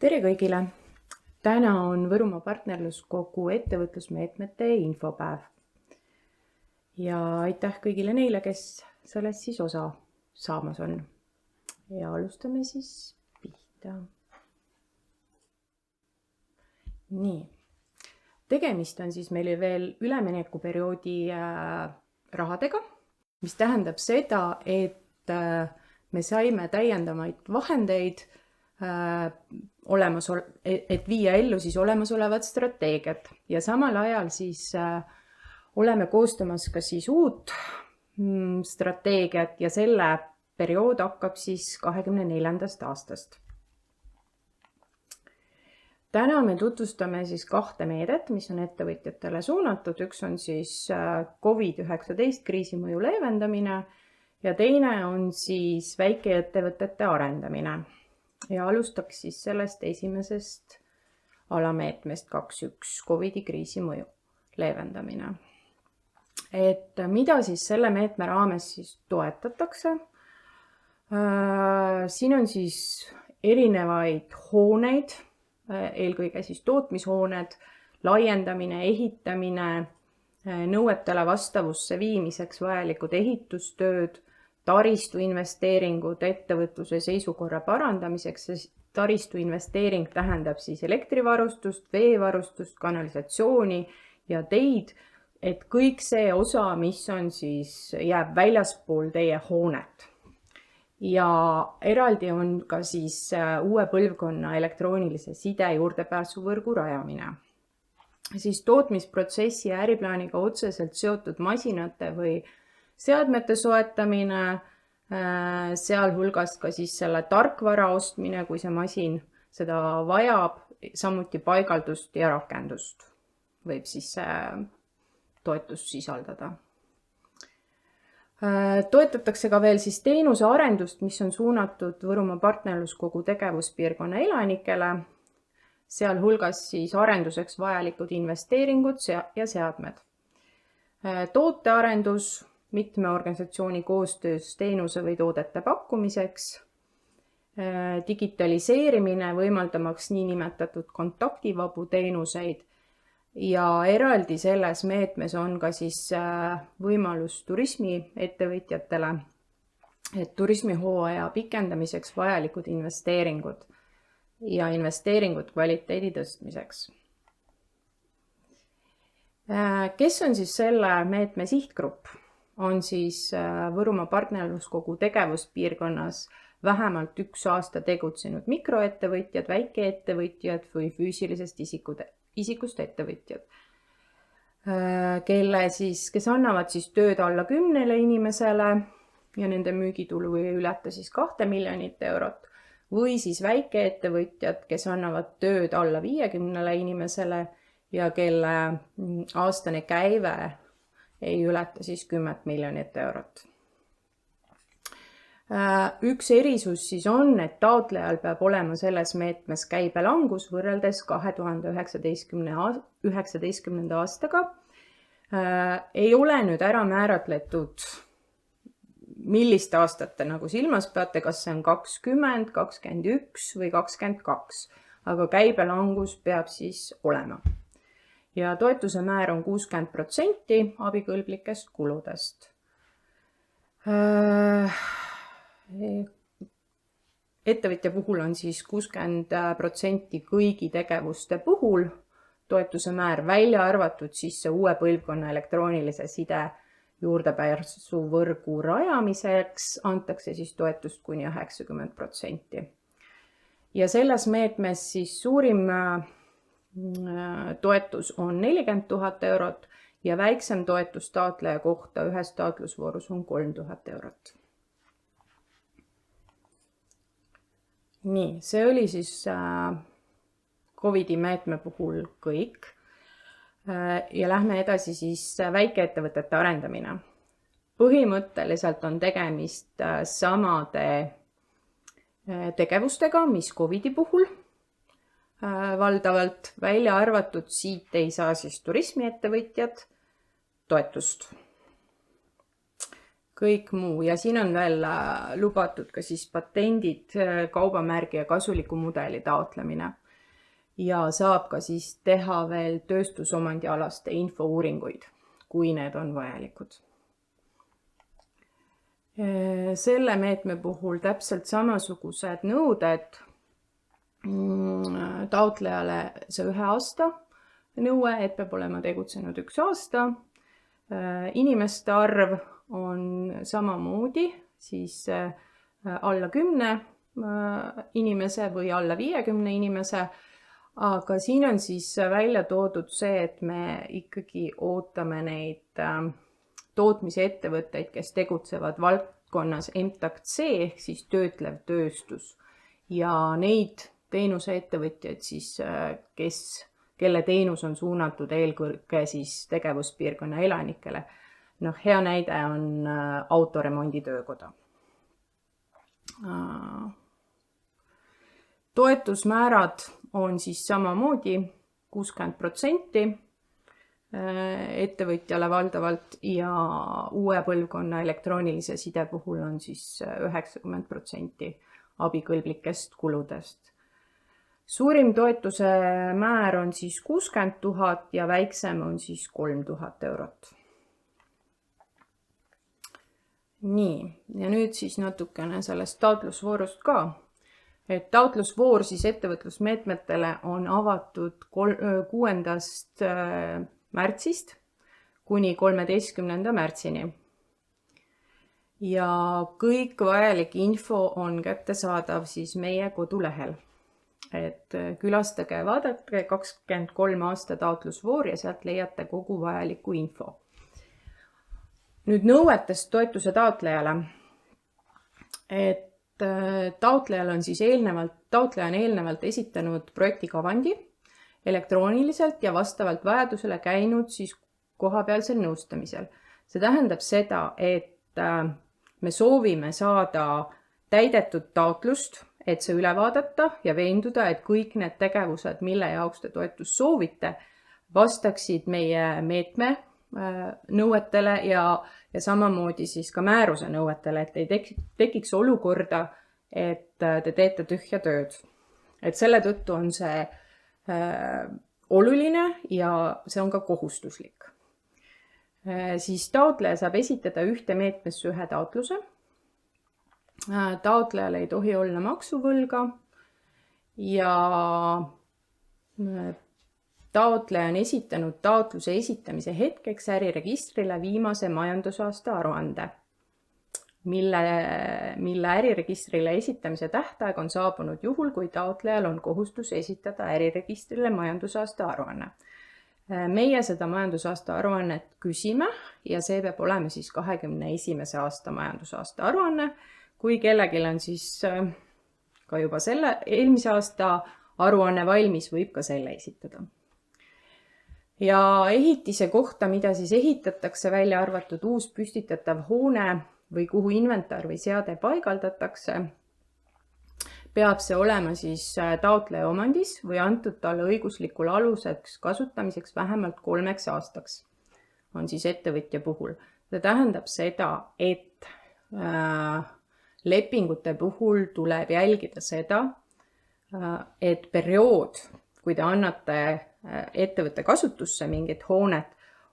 Tere kõigile! Täna on Võrumaa partnerluskogu ettevõtlusmeetmete infopäev. Ja aitäh kõigile neile, kes sellest siis osa saamas on. Ja alustame siis pihta. Nii. Tegemist on siis meil veel üleminekuperioodi rahadega, mis tähendab seda, et me saime täiendavaid vahendeid, et viia ellu siis olemasolevad strateegiad ja samal ajal siis oleme koostamas ka siis uut strateegiat ja selle periood hakkab siis 2024. aastast. Täna me tutvustame siis kahte meedet, mis on ettevõtjatele suunatud. Üks on siis COVID-19 kriisimõju leevendamine ja teine on siis väikeettevõtete arendamine. Ja alustaks siis sellest esimesest alameetmest 2.1 COVID-i kriisimõju leevendamine. Et mida siis selle meetme raames siis toetatakse? Siin on siis erinevaid hooneid, eelkõige siis tootmishooned, laiendamine, ehitamine, nõuetele vastavusse viimiseks vajalikud ehitustööd, taristu investeeringud ettevõtluse seisukorra parandamiseks. Taristu investeering tähendab siis elektrivarustust, veevarustust, kanalisatsiooni ja teid, et kõik see osa, mis on siis, jääb väljaspool teie hoonet. Ja eraldi on ka siis uue põlvkonna elektroonilise side juurdepääsuvõrgu rajamine. Siis tootmisprotsessi ja äriplaaniga otseselt seotud masinate või seadmete soetamine, sealhulgas ka siis selle tarkvara ostmine, kui see masin seda vajab, samuti paigaldust ja rakendust võib siis toetust sisaldada. Toetatakse ka veel siis teenuse arendust, mis on suunatud Võrumaa partnerluskogu tegevuspiirkonna elanikele, sealhulgas siis arenduseks vajalikud investeeringud ja seadmed. Tootearendus mitme organisatsiooni koostöös teenuse või toodete pakkumiseks, digitaliseerimine võimaldamaks niinimetatud kontaktivabu teenuseid ja eraldi selles meetmes on ka siis võimalus turismiettevõtjatele, et turismihooaja pikendamiseks vajalikud investeeringud ja investeeringud kvaliteedi tõstmiseks. Kes on siis selle meetme sihtgrupp? On siis Võrumaa partnerluskogu tegevuspiirkonnas vähemalt 1 aasta tegutsenud mikroettevõtjad, väikeettevõtjad või füüsilisest isikust ettevõtjad, kes annavad siis tööd alla 10 inimesele ja nende müügitulu ei ületa siis 2 miljonit eurot või siis väikeettevõtjad, kes annavad tööd alla 50 inimesele ja kelle aastane käive ei ületa siis 10 miljonit eurot. Üks erisus siis on, et taotlejal peab olema selles meetmes käibelangus võrreldes 2019. aastaga. Ei ole nüüd ära määratletud, millist aastat te nagu silmas peate, kas see on 20, 21 või 22, aga käibelangus peab siis olema. Ja toetuse määr on 60% abikõlblikest kuludest. Ettevõtja puhul on siis 60% kõigi tegevuste puhul toetuse määr, välja arvatud siis see uue põlvkonna elektroonilise side juurdepääsuvõrgu rajamiseks antakse siis toetust kuni 90%. Ja selles meetmes siis suurim toetus on 40 000 eurot ja väiksem toetus taotleja kohta ühes taotlusvoorus on 3000 eurot. Nii, see oli siis COVID-i meetme puhul kõik. Ja lähme edasi siis väikeettevõtete arendamine. Põhimõtteliselt on tegemist samade tegevustega, mis COVID-i puhul. Valdavalt välja arvatud siit ei saa siis turismiettevõtjad toetust. kõik muu ja siin on veel lubatud ka siis patendid, kaubamärgi ja kasuliku mudeli taotlemine. Ja saab ka siis teha veel tööstusomandialaste infouuringuid, kui need on vajalikud. Selle meetme puhul täpselt samasugused nõuded taotlejale see 1 aasta nõue, et peab olema tegutsenud 1 aasta. Inimeste arv on samamoodi siis alla 10 inimese või alla 50 inimese, aga siin on siis välja toodud see, et me ikkagi ootame neid tootmisettevõtteid, kes tegutsevad valdkonnas MTAC ehk siis töötlev tööstus ja neid teenuseettevõtjaid siis, kelle teenus on suunatud eelkõige siis tegevuspiirkonna elanikele. Hea näide on autoremonditöökoda. Toetusmäärad on siis samamoodi 60% ettevõtjale valdavalt ja uue põlvkonna elektroonilise side puhul on siis 90% abikõlblikest kuludest. Suurim toetuse määr on siis 60 000 ja väiksem on siis 3000 eurot. Nii, ja nüüd siis natukene sellest taotlusvoorust ka. Et taotlusvoor siis ettevõtlusmeetmetele on avatud 6. märtsist kuni 13. märtsini. Ja kõik vajalik info on kättesaadav siis meie kodulehel. Et külastage ja vaadake 23 aasta taotlusvoor ja sealt leiate kogu vajaliku info. Nüüd nõuetest toetuse taotlejale. Et taotlejal on siis taotleja on eelnevalt esitanud projektikavandi elektrooniliselt ja vastavalt vajadusele käinud siis kohapealsel nõustamisel. See tähendab seda, et me soovime saada täidetud taotlust, et see üle vaadata ja veenduda, et kõik need tegevused, mille jaoks te toetust soovite, vastaksid meie meetme nõuetele ja samamoodi siis ka määruse nõuetele, et ei tekiks olukorda, et te teete tühja tööd. Et selle tõttu on see oluline ja see on ka kohustuslik. Siis taotleja saab esitada ühte meetmesse 1 taotluse. Taotlejal ei tohi olla maksuvõlga ja taotleja on esitanud taotluse esitamise hetkeks äriregistrile viimase majandusaasta aruande, mille äriregistrile esitamise tähtaeg on saabunud juhul, kui taotlejal on kohustus esitada äriregistrile majandusaasta aruanne. Meie seda majandusaasta aruannet küsime ja see peab olema siis 21. aasta majandusaasta aruanne. Kui kellelgi on siis ka juba selle eelmise aasta aruanne valmis, võib ka selle esitada. Ja ehitise kohta, mida siis ehitatakse, välja arvatud uus püstitatav hoone või kuhu inventar või seade paigaldatakse, peab see olema siis taotleja omandis või antud talle õiguslikul aluseks kasutamiseks vähemalt 3 aastaks, on siis ettevõtja puhul. See tähendab seda, et lepingute puhul tuleb jälgida seda, et periood, kui te annate ettevõtte kasutusse mingit hoonet,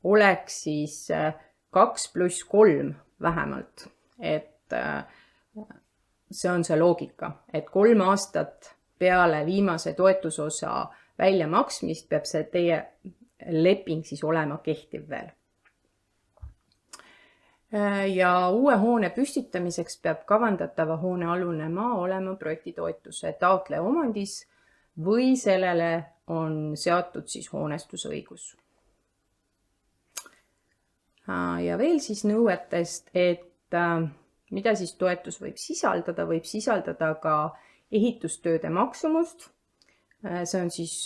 oleks siis 2+3 vähemalt. Et see on see loogika, et 3 aastat peale viimase toetusosa väljamaksmist peab see teie leping siis olema kehtiv veel. Ja uue hoone püstitamiseks peab kavandatava hoone alune maa olema projektitoetuse taotleja omandis või sellele on seatud siis hoonestusõigus. Ja veel siis nõuetest, et mida siis toetus võib sisaldada ka ehitustööde maksumust. See on siis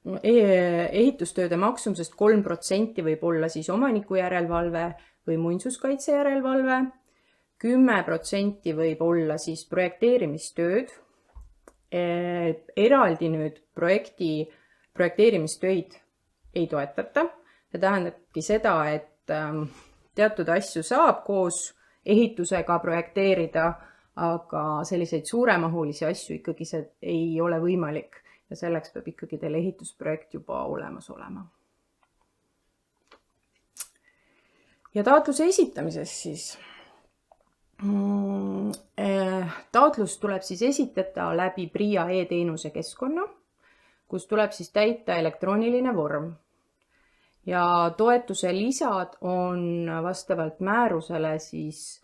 ehitustööde maksumusest 3% võib olla siis omaniku järelevalve või muinsuskaitse järelevalve, 10% võib olla siis projekteerimistööd. Eraldi nüüd projekteerimistöid ei toetata. See tähendabki seda, et teatud asju saab koos ehitusega projekteerida, aga selliseid suuremahulisi asju ikkagi see ei ole võimalik ja selleks peab ikkagi teil ehitusprojekt juba olemas olema. Ja taotluse esitamises siis. Taotlus tuleb siis esitada läbi PRIA e-teenuse keskkonna, kus tuleb siis täita elektrooniline vorm. Ja toetuse lisad on vastavalt määrusele siis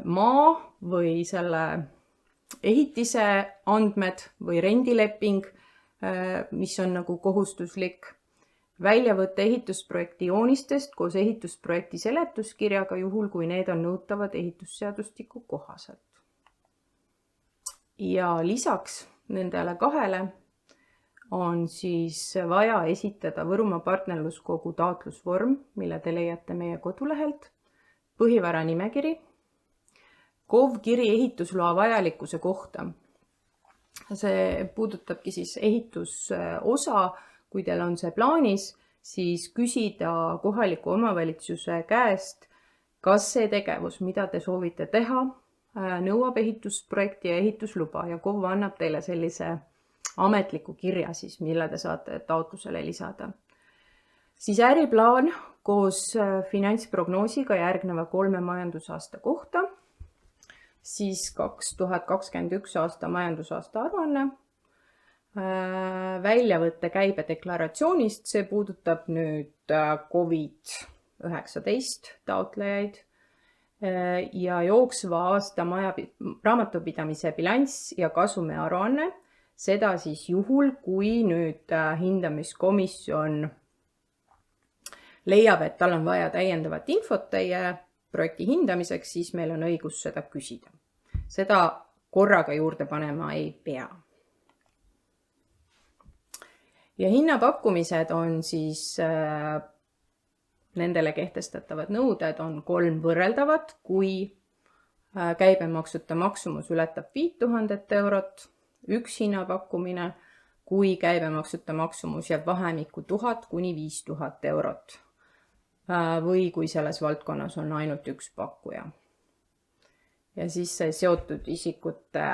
maa või selle ehitise andmed või rendileping, mis on nagu kohustuslik, väljavõtte ehitusprojekti joonistest koos ehitusprojekti seletuskirjaga, juhul kui need on nõutavad ehitusseadustiku kohaselt. Ja lisaks nendele kahele on siis vaja esitada Võrumaa partnerluskogu taotlusvorm, mille te leiate meie kodulehelt, põhivara nimekiri, KOV-kiri ehitusloa vajalikkuse kohta. See puudutabki siis ehitusosa. Kui teil on see plaanis, siis küsida kohaliku omavalitsuse käest, kas see tegevus, mida te soovite teha, nõuab ehitusprojekti ja ehitusluba ja KOV annab teile sellise ametliku kirja, siis, mille te saate taotlusele lisada. Siis äriplaan koos finantsprognoosiga järgneva 3 majandusaasta kohta, siis 2021 aasta majandusaasta aruanne, väljavõtte käibedeklaratsioonist, see puudutab nüüd COVID-19 taotlejaid ja jooksva aasta raamatupidamise bilanss ja kasumi aruanne, seda siis juhul, kui nüüd hindamiskomisjon leiab, et tal on vaja täiendavat infot teie projekti hindamiseks, siis meil on õigus seda küsida. Seda korraga juurde panema ei pea. Ja hinnapakkumised on siis, nendele kehtestatavad nõuded on 3 võrreldavat, kui käibemaksuta maksumus ületab 5000 eurot, 1 hinnapakkumine, kui käibemaksuta maksumus jääb vahemikku 1000 kuni 5000 eurot või kui selles valdkonnas on ainult 1 pakkuja. Ja siis seotud isikute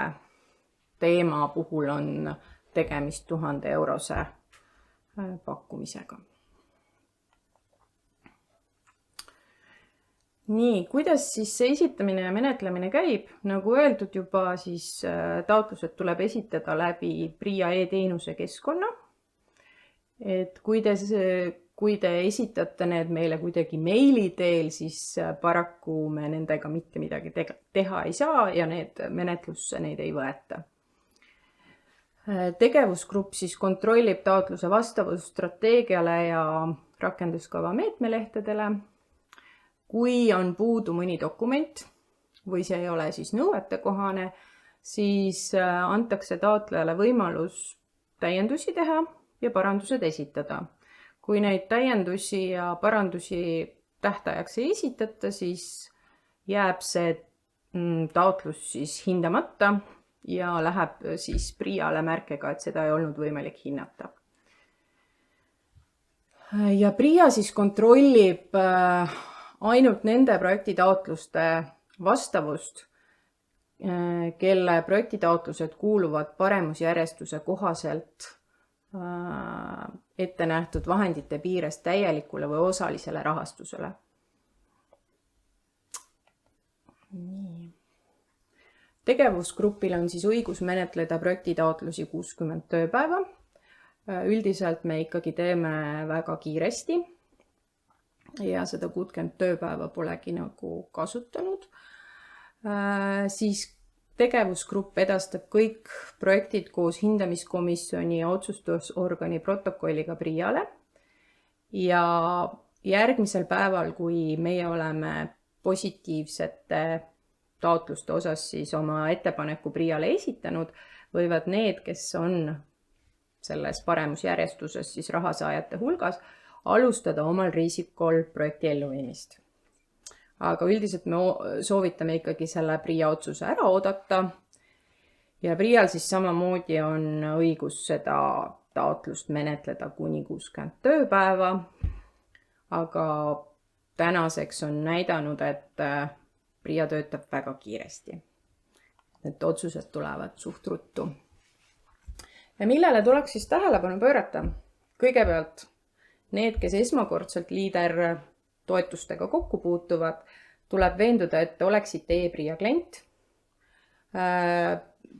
teema puhul on tegemist 1000 eurose pakkumisega. Nii, kuidas siis see esitamine ja menetlemine käib? Nagu öeldud juba, siis taotlused tuleb esitada läbi PRIA e-teenuse keskkonna. Et kui te esitate need meile kuidagi meili teel, siis paraku me nendega mitte midagi teha ei saa ja need menetlusse neid ei võeta. Tegevusgrupp siis kontrollib taotluse vastavust strateegiale ja rakenduskava meetmelehtedele. Kui on puudu mõni dokument või see ei ole siis nõuetekohane, siis antakse taotlejale võimalus täiendusi teha ja parandused esitada. Kui neid täiendusi ja parandusi tähtajaks ei esitata, siis jääb see taotlus siis hindamata ja läheb siis PRIA-le märkega, et seda ei olnud võimalik hinnata. Ja PRIA siis kontrollib ainult nende projektitaotluste vastavust, kelle projektitaotlused kuuluvad paremusjärjestuse kohaselt ette nähtud vahendite piires täielikule või osalisele rahastusele. Nii. Tegevusgrupil on siis õigus menetleda projektitaotlusi 60 tööpäeva. Üldiselt me ikkagi teeme väga kiiresti ja seda 60 tööpäeva polegi nagu kasutanud. Siis tegevusgrupp edastab kõik projektid koos hindamiskomisjoni ja otsustusorgani protokolliga PRIA-le ja järgmisel päeval, kui meie oleme positiivsete taotluste osas siis oma ettepaneku PRIA-le esitanud, võivad need, kes on selles paremusjärjestuses siis rahasaajate hulgas, alustada omal riisikol projekti elluviimist. Aga üldiselt me soovitame ikkagi selle PRIA otsuse ära oodata ja PRIA-l siis samamoodi on õigus seda taotlust menetleda kuni 60 tööpäeva, aga tänaseks on näidanud, et PRIA töötab väga kiiresti. Et otsused tulevad suht ruttu. Ja millele tuleks siis tähelepanu pöörata? Kõigepealt need, kes esmakordselt Leader toetustega kokku puutuvad, tuleb veenduda, et te oleksite e-PRIA klient.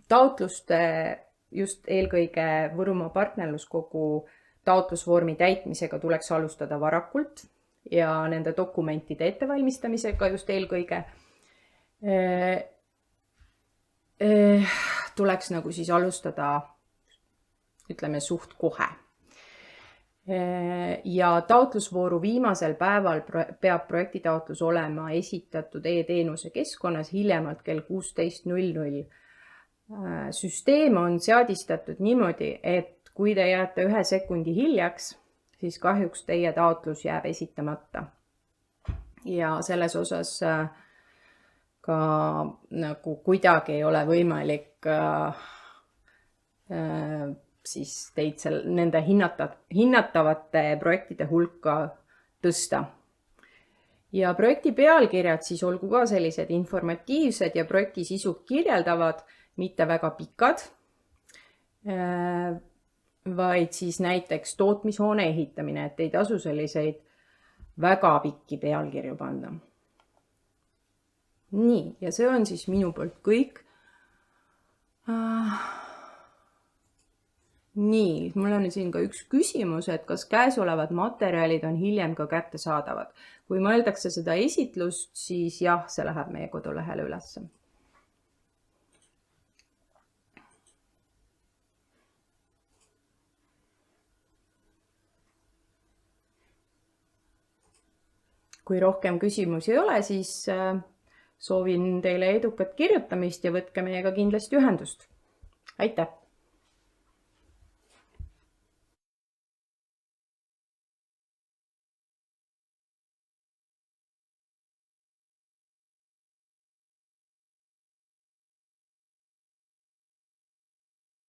Taotluste, just eelkõige Võrumaa partnerluskogu taotlusvormi täitmisega tuleks alustada varakult ja nende dokumentide ettevalmistamisega just eelkõige tuleks nagu siis alustada, ütleme, suht kohe. Ja taotlusvooru viimasel päeval peab projektitaotlus olema esitatud e-teenuse keskkonnas hiljemalt kell 16:00. Süsteem on seadistatud niimoodi, et kui te jääte 1 sekundi hiljaks, siis kahjuks teie taotlus jääb esitamata. Ja selles osas ka nagu kuidagi ei ole võimalik siis teid nende hinnatavate projektide hulka tõsta. Ja projekti pealkirjad siis olgu ka sellised informatiivsed ja projekti sisu kirjeldavad, mitte väga pikad, vaid siis näiteks tootmishoone ehitamine, et ei tasu selliseid väga pikki pealkirju panna. Nii, ja see on siis minu poolt kõik. Nii, mul on siin ka üks küsimus, et kas käesolevad materjalid on hiljem ka kättesaadavad. Kui mõeldakse seda esitlust, siis jah, see läheb meie kodulehele ülesse. Kui rohkem küsimusi ei ole, siis soovin teile edukat kirjutamist ja võtke meiega kindlasti ühendust. Aitäh!